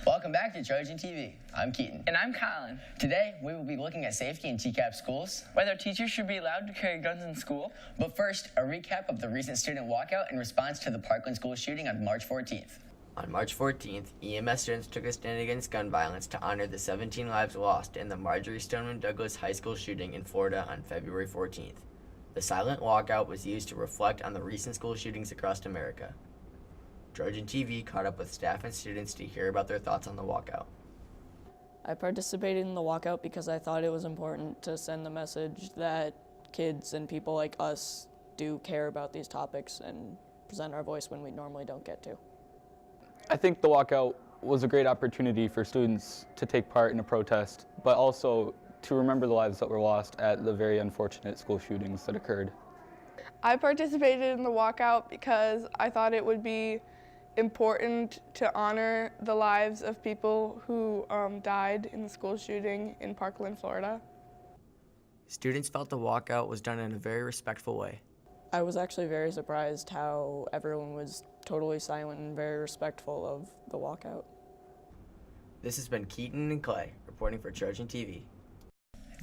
Welcome back to Trojan TV. I'm Keaton. And I'm Colin. Today, we will be looking at safety in TCAPS schools, whether teachers should be allowed to carry guns in school. But first, a recap of the recent student walkout in response to the Parkland school shooting on March 14th. On March 14th, EMS students took a stand against gun violence to honor the 17 lives lost in the Marjory Stoneman Douglas High School shooting in Florida on February 14th. The silent walkout was used to reflect on the recent school shootings across America. Trojan TV caught up with staff and students to hear about their thoughts on the walkout. I participated in the walkout because I thought it was important to send the message that kids and people like us do care about these topics and present our voice when we normally don't get to. I think the walkout was a great opportunity for students to take part in a protest, but also to remember the lives that were lost at the very unfortunate school shootings that occurred. I participated in the walkout because I thought it would be important to honor the lives of people who died in the school shooting in Parkland, Florida. Students felt the walkout was done in a very respectful way. I was actually very surprised how everyone was totally silent and very respectful of the walkout. This has been Keaton and Clay reporting for Trojan TV.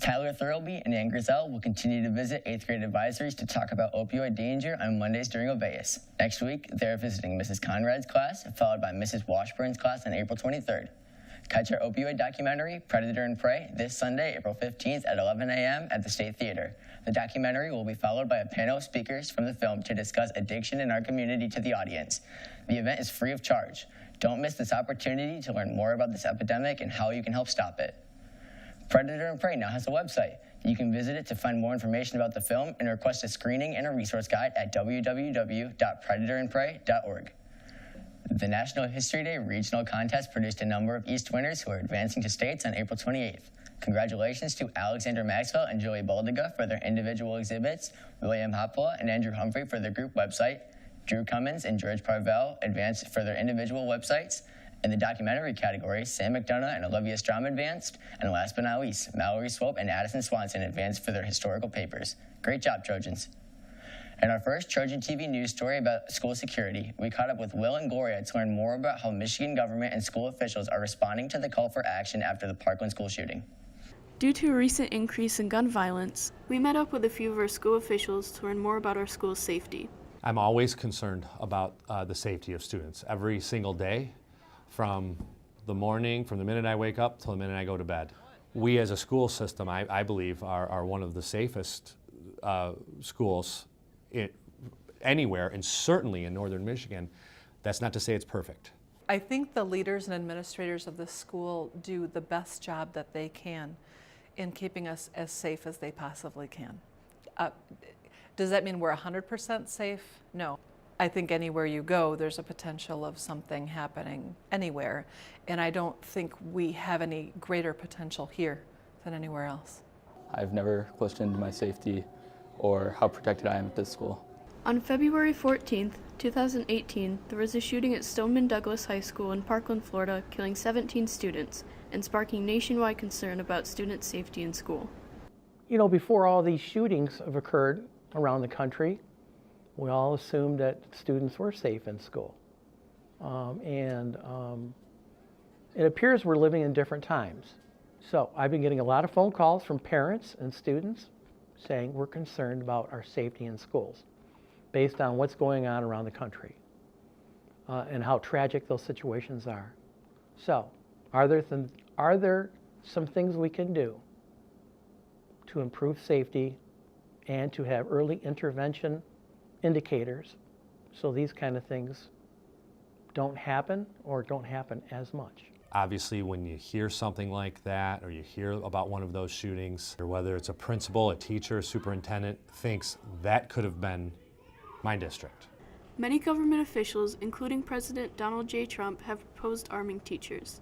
Tyler Thurlby and Ann Griselle will continue to visit 8th grade advisories to talk about opioid danger on Mondays during Obeas. Next week, they're visiting Mrs. Conrad's class, followed by Mrs. Washburn's class on April 23rd. Catch our opioid documentary, Predator and Prey, this Sunday, April 15th at 11 a.m. at the State Theater. The documentary will be followed by a panel of speakers from the film to discuss addiction in our community to the audience. The event is free of charge. Don't miss this opportunity to learn more about this epidemic and how you can help stop it. Predator and Prey now has a website. You can visit it to find more information about the film and request a screening and a resource guide at www.predatorandprey.org. The National History Day Regional Contest produced a number of East winners who are advancing to states on April 28th. Congratulations to Alexander Maxwell and Joey Baldiga for their individual exhibits, William Hopla and Andrew Humphrey for their group website, Drew Cummins and George Parvell advanced for their individual websites. In the documentary category, Sam McDonough and Olivia Strom advanced, and last but not least, Mallory Swope and Addison Swanson advanced for their historical papers. Great job, Trojans. In our first Trojan TV news story about school security, we caught up with Will and Gloria to learn more about how Michigan government and school officials are responding to the call for action after the Parkland school shooting. Due to a recent increase in gun violence, we met up with a few of our school officials to learn more about our school's safety. I'm always concerned about the safety of students every single day, from the minute I wake up till the minute I go to bed. We as a school system, I believe, are one of the safest schools anywhere, and certainly in northern Michigan. That's not to say it's perfect. I think the leaders and administrators of this school do the best job that they can in keeping us as safe as they possibly can. Does that mean we're 100% safe? No. I think anywhere you go, there's a potential of something happening anywhere, and I don't think we have any greater potential here than anywhere else. I've never questioned my safety or how protected I am at this school. On February 14th, 2018, there was a shooting at Stoneman Douglas High School in Parkland, Florida, killing 17 students and sparking nationwide concern about student safety in school. You know, before all these shootings have occurred around the country, we all assumed that students were safe in school. It appears we're living in different times. So I've been getting a lot of phone calls from parents and students saying we're concerned about our safety in schools based on what's going on around the country and how tragic those situations are. So are there some things we can do to improve safety and to have early intervention indicators so these kind of things don't happen or don't happen as much? Obviously, when you hear something like that, or you hear about one of those shootings, or whether it's a principal, a teacher, a superintendent, thinks that could have been my district. Many government officials, including President Donald J. Trump, have proposed arming teachers.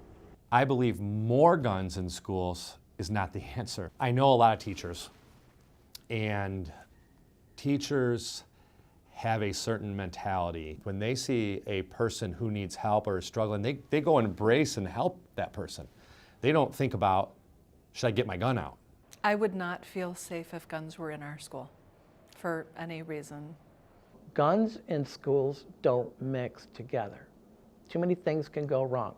I believe more guns in schools is not the answer. I know a lot of teachers, and teachers have a certain mentality. When they see a person who needs help or is struggling, they go and embrace and help that person. They don't think about, should I get my gun out? I would not feel safe if guns were in our school for any reason. Guns and schools don't mix together. Too many things can go wrong.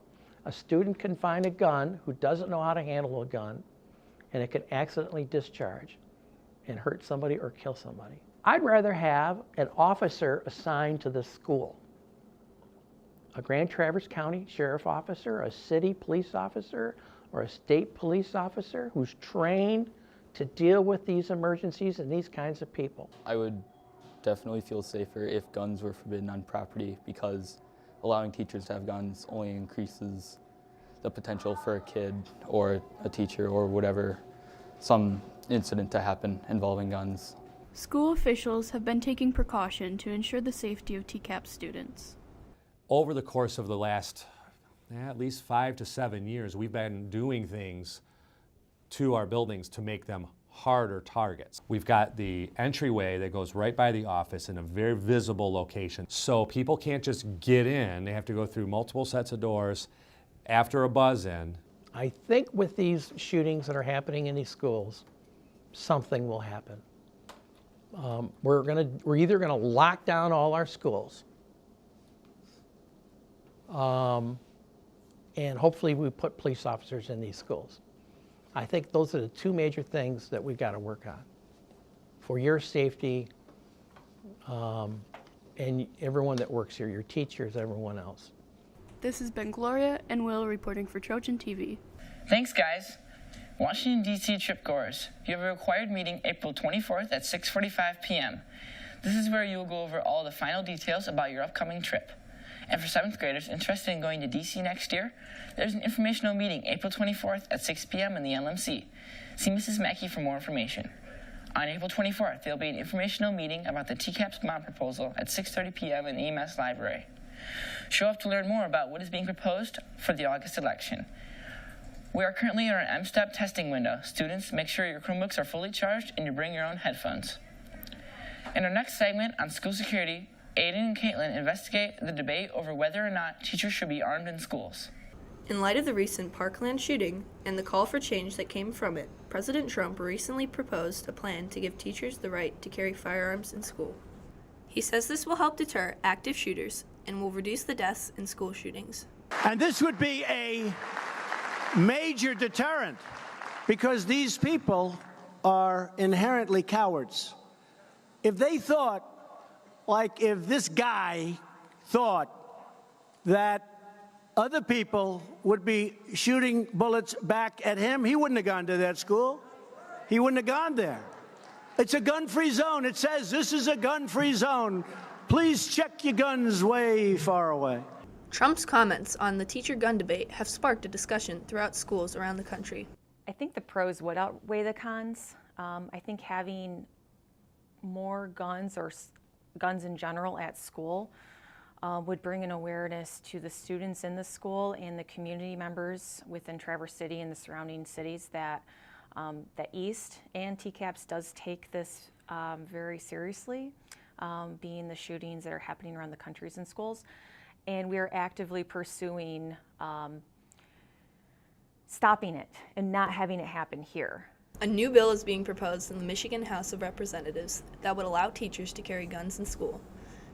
A student can find a gun who doesn't know how to handle a gun, and it can accidentally discharge and hurt somebody or kill somebody. I'd rather have an officer assigned to the school, a Grand Traverse County sheriff officer, a city police officer, or a state police officer who's trained to deal with these emergencies and these kinds of people. I would definitely feel safer if guns were forbidden on property, because allowing teachers to have guns only increases the potential for a kid or a teacher or whatever, some incident to happen involving guns. School officials have been taking precaution to ensure the safety of TCAPS students. Over the course of the last at least 5 to 7 years, we've been doing things to our buildings to make them harder targets. We've got the entryway that goes right by the office in a very visible location. So people can't just get in, they have to go through multiple sets of doors after a buzz-in. I think with these shootings that are happening in these schools, something will happen. We're either gonna lock down all our schools, and hopefully we put police officers in these schools. I think those are the two major things that we've got to work on for your safety, and everyone that works here, your teachers, everyone else. This has been Gloria and Will reporting for Trojan TV. Thanks, guys. Washington, D.C. tripgoers, you have a required meeting April 24th at 6:45 p.m. This is where you will go over all the final details about your upcoming trip. And for 7th graders interested in going to D.C. next year, there's an informational meeting April 24th at 6 p.m. in the LMC. See Mrs. Mackey for more information. On April 24th, there will be an informational meeting about the TCAPS bond proposal at 6:30 p.m. in the EMS library. Show up to learn more about what is being proposed for the August election. We are currently in our M-STEP testing window. Students, make sure your Chromebooks are fully charged and you bring your own headphones. In our next segment on school security, Aiden and Caitlin investigate the debate over whether or not teachers should be armed in schools. In light of the recent Parkland shooting and the call for change that came from it, President Trump recently proposed a plan to give teachers the right to carry firearms in school. He says this will help deter active shooters and will reduce the deaths in school shootings. And this would be a major deterrent because these people are inherently cowards. If they thought, like if this guy thought that other people would be shooting bullets back at him, he wouldn't have gone to that school. He wouldn't have gone there. It's a gun-free zone. It says this is a gun-free zone. Please check your guns way far away. Trump's comments on the teacher gun debate have sparked a discussion throughout schools around the country. I think the pros would outweigh the cons. I think having more guns or guns in general at school would bring an awareness to the students in the school and the community members within Traverse City and the surrounding cities that the East and TCAPS does take this very seriously, being the shootings that are happening around the countries in schools. And we are actively pursuing stopping it and not having it happen here. A new bill is being proposed in the Michigan House of Representatives that would allow teachers to carry guns in school.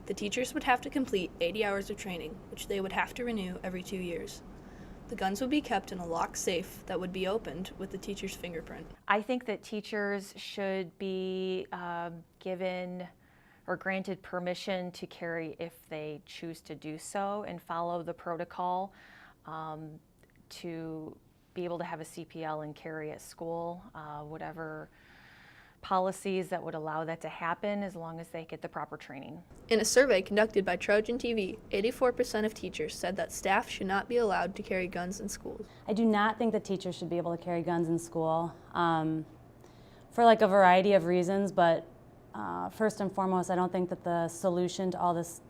The teachers would have to complete 80 hours of training, which they would have to renew every 2 years. The guns would be kept in a locked safe that would be opened with the teacher's fingerprint. I think that teachers should be given or granted permission to carry if they choose to do so and follow the protocol to be able to have a CPL and carry at school, whatever policies that would allow that to happen as long as they get the proper training. In a survey conducted by Trojan TV, 84% of teachers said that staff should not be allowed to carry guns in schools. I do not think that teachers should be able to carry guns in school for like a variety of reasons, but first and foremost, I don't think that the solution to all this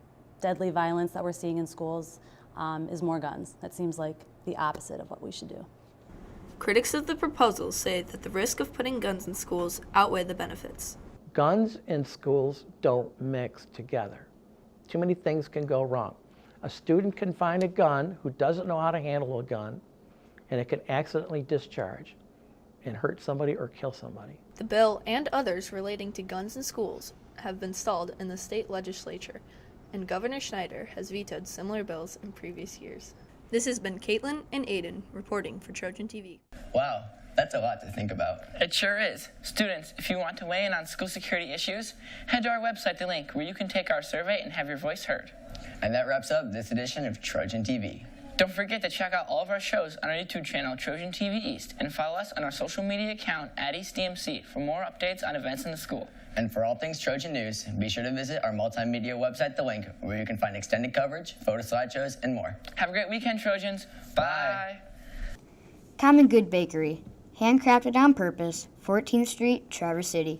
deadly violence that we're seeing in schools is more guns. That seems like the opposite of what we should do. Critics of the proposals say that the risk of putting guns in schools outweigh the benefits. Guns and schools don't mix together. Too many things can go wrong. A student can find a gun who doesn't know how to handle a gun, and it can accidentally discharge and hurt somebody or kill somebody. The bill and others relating to guns in schools have been stalled in the state legislature, and Governor Schneider has vetoed similar bills in previous years. This has been Caitlin and Aiden reporting for Trojan TV. Wow, that's a lot to think about. It sure is. Students, if you want to weigh in on school security issues, head to our website, The Link, where you can take our survey and have your voice heard. And that wraps up this edition of Trojan TV. Don't forget to check out all of our shows on our YouTube channel, Trojan TV East, and follow us on our social media account at EastDMC for more updates on events in the school. And for all things Trojan News, be sure to visit our multimedia website, The Link, where you can find extended coverage, photo slideshows, and more. Have a great weekend, Trojans. Bye. Common Good Bakery, handcrafted on purpose, 14th Street, Traverse City.